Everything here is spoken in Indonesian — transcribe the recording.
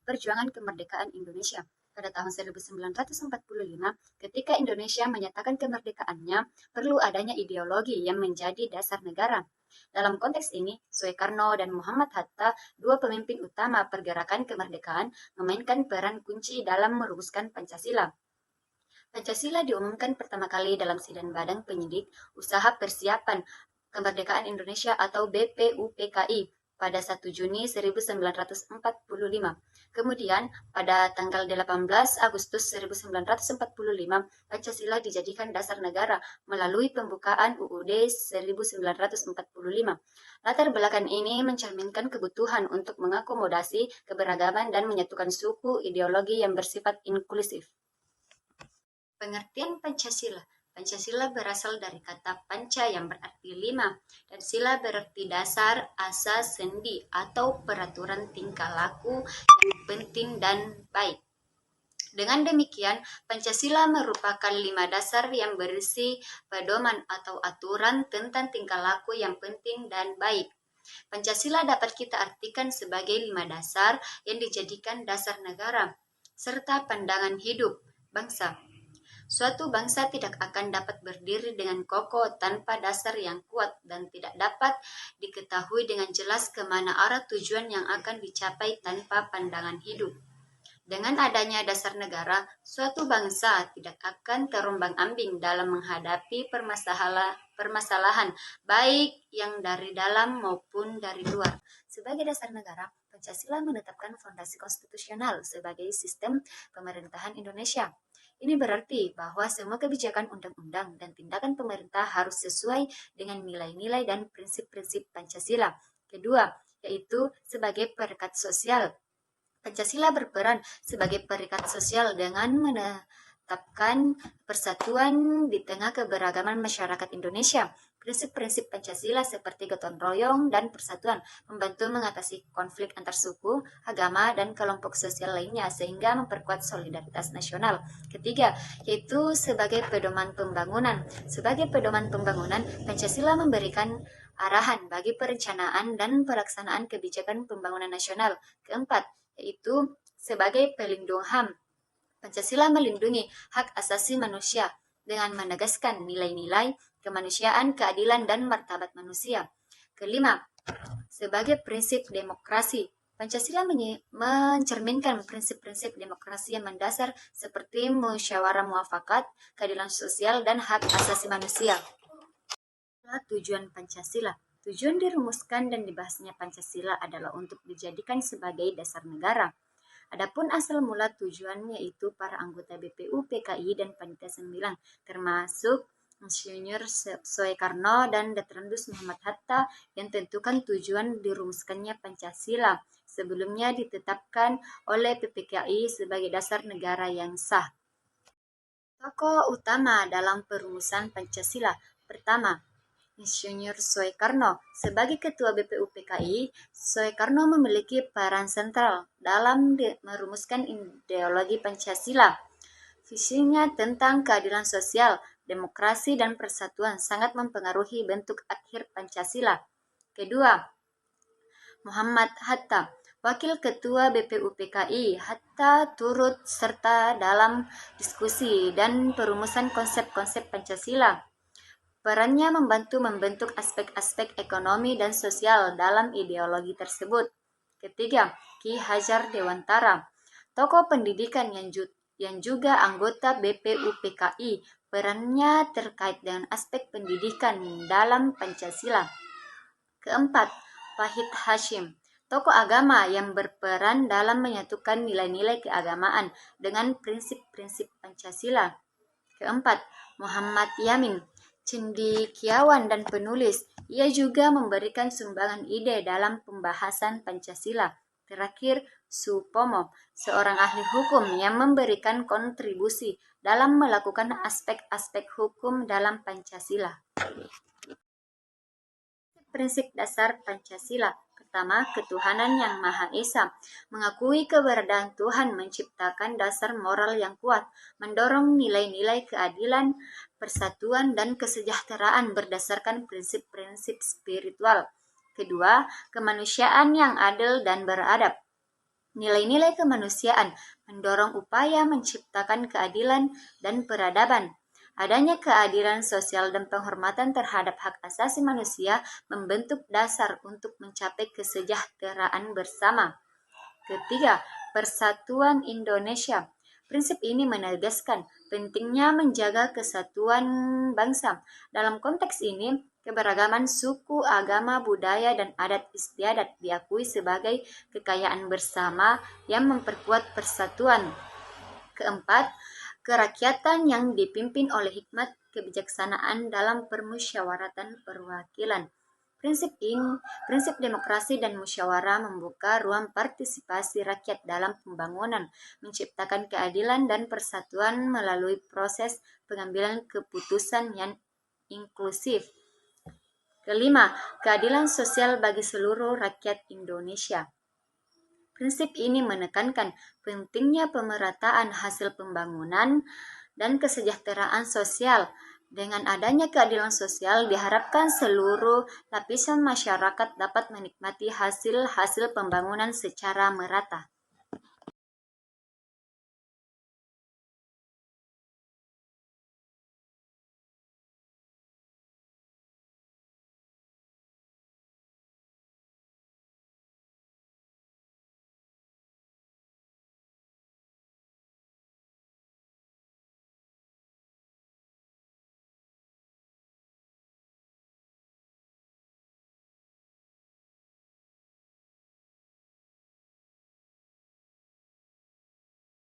perjuangan kemerdekaan Indonesia. Pada tahun 1945, ketika Indonesia menyatakan kemerdekaannya, perlu adanya ideologi yang menjadi dasar negara. Dalam konteks ini, Soekarno dan Muhammad Hatta, dua pemimpin utama pergerakan kemerdekaan, memainkan peran kunci dalam merumuskan Pancasila. Pancasila diumumkan pertama kali dalam Sidang Badan Penyidik Usaha Persiapan Kemerdekaan Indonesia atau BPUPKI pada 1 Juni 1945. Kemudian, pada tanggal 18 Agustus 1945, Pancasila dijadikan dasar negara melalui pembukaan UUD 1945. Latar belakang ini mencerminkan kebutuhan untuk mengakomodasi keberagaman dan menyatukan suku ideologi yang bersifat inklusif. Pengertian Pancasila. Pancasila berasal dari kata panca yang berarti 5, dan sila berarti dasar, asas, sendi, atau peraturan tingkah laku yang penting dan baik. Dengan demikian, Pancasila merupakan 5 dasar yang berisi pedoman atau aturan tentang tingkah laku yang penting dan baik. Pancasila dapat kita artikan sebagai 5 dasar yang dijadikan dasar negara, serta pandangan hidup bangsa. Suatu bangsa tidak akan dapat berdiri dengan kokoh tanpa dasar yang kuat dan tidak dapat diketahui dengan jelas kemana arah tujuan yang akan dicapai tanpa pandangan hidup. Dengan adanya dasar negara, suatu bangsa tidak akan terombang-ambing dalam menghadapi permasalahan, baik yang dari dalam maupun dari luar. Sebagai dasar negara, Pancasila menetapkan fondasi konstitusional sebagai sistem pemerintahan Indonesia. Ini berarti bahwa semua kebijakan undang-undang dan tindakan pemerintah harus sesuai dengan nilai-nilai dan prinsip-prinsip Pancasila. Kedua, yaitu sebagai perekat sosial. Pancasila berperan sebagai perekat sosial dengan menetapkan persatuan di tengah keberagaman masyarakat Indonesia. Prinsip-prinsip Pancasila seperti gotong royong dan persatuan membantu mengatasi konflik antar suku, agama, dan kelompok sosial lainnya sehingga memperkuat solidaritas nasional. Ketiga, yaitu sebagai pedoman pembangunan. Sebagai pedoman pembangunan, Pancasila memberikan arahan bagi perencanaan dan pelaksanaan kebijakan pembangunan nasional. Keempat, yaitu sebagai pelindung HAM. Pancasila melindungi hak asasi manusia dengan menegaskan nilai-nilai kemanusiaan, keadilan, dan martabat manusia. Kelima, sebagai prinsip demokrasi. Pancasila mencerminkan prinsip-prinsip demokrasi yang mendasar seperti musyawarah muafakat, keadilan sosial, dan hak asasi manusia. Tujuan Pancasila. Tujuan dirumuskan dan dibahasnya Pancasila adalah untuk dijadikan sebagai dasar negara. Adapun asal mula tujuan yaitu para anggota BPUPKI dan Panitia 9, termasuk Insinyur Soekarno dan Dr. Muhammad Hatta yang tentukan tujuan dirumuskannya Pancasila. Sebelumnya ditetapkan oleh PPKI sebagai dasar negara yang sah. Tokoh utama dalam perumusan Pancasila. Pertama, Insinyur Soekarno. Sebagai Ketua BPUPKI, Soekarno memiliki peran sentral dalam merumuskan ideologi Pancasila. Visinya tentang keadilan sosial, demokrasi, dan persatuan sangat mempengaruhi bentuk akhir Pancasila. Kedua, Muhammad Hatta. Wakil Ketua BPUPKI, Hatta turut serta dalam diskusi dan perumusan konsep-konsep Pancasila. Perannya membantu membentuk aspek-aspek ekonomi dan sosial dalam ideologi tersebut. Ketiga, Ki Hajar Dewantara, tokoh pendidikan yang juga anggota BPUPKI. Perannya terkait dengan aspek pendidikan dalam Pancasila. Keempat, Wahid Hasyim, tokoh agama yang berperan dalam menyatukan nilai-nilai keagamaan dengan prinsip-prinsip Pancasila. Keempat, Muhammad Yamin, cendekiawan dan penulis. Ia juga memberikan sumbangan ide dalam pembahasan Pancasila. Terakhir, Supomo, seorang ahli hukum yang memberikan kontribusi dalam melakukan aspek-aspek hukum dalam Pancasila. Prinsip dasar Pancasila. Pertama, ketuhanan yang Maha Esa. Mengakui keberadaan Tuhan menciptakan dasar moral yang kuat, mendorong nilai-nilai keadilan, persatuan, dan kesejahteraan berdasarkan prinsip-prinsip spiritual. Kedua, kemanusiaan yang adil dan beradab. Nilai-nilai kemanusiaan mendorong upaya menciptakan keadilan dan peradaban. Adanya keadilan sosial dan penghormatan terhadap hak asasi manusia membentuk dasar untuk mencapai kesejahteraan bersama. Ketiga, Persatuan Indonesia. Prinsip ini menegaskan pentingnya menjaga kesatuan bangsa. Dalam konteks ini, keberagaman suku, agama, budaya, dan adat istiadat diakui sebagai kekayaan bersama yang memperkuat persatuan. Keempat, kerakyatan yang dipimpin oleh hikmat kebijaksanaan dalam permusyawaratan perwakilan. Prinsip demokrasi dan musyawarah membuka ruang partisipasi rakyat dalam pembangunan, menciptakan keadilan dan persatuan melalui proses pengambilan keputusan yang inklusif. Kelima, keadilan sosial bagi seluruh rakyat Indonesia. Prinsip ini menekankan pentingnya pemerataan hasil pembangunan dan kesejahteraan sosial. Dengan adanya keadilan sosial, diharapkan seluruh lapisan masyarakat dapat menikmati hasil-hasil pembangunan secara merata.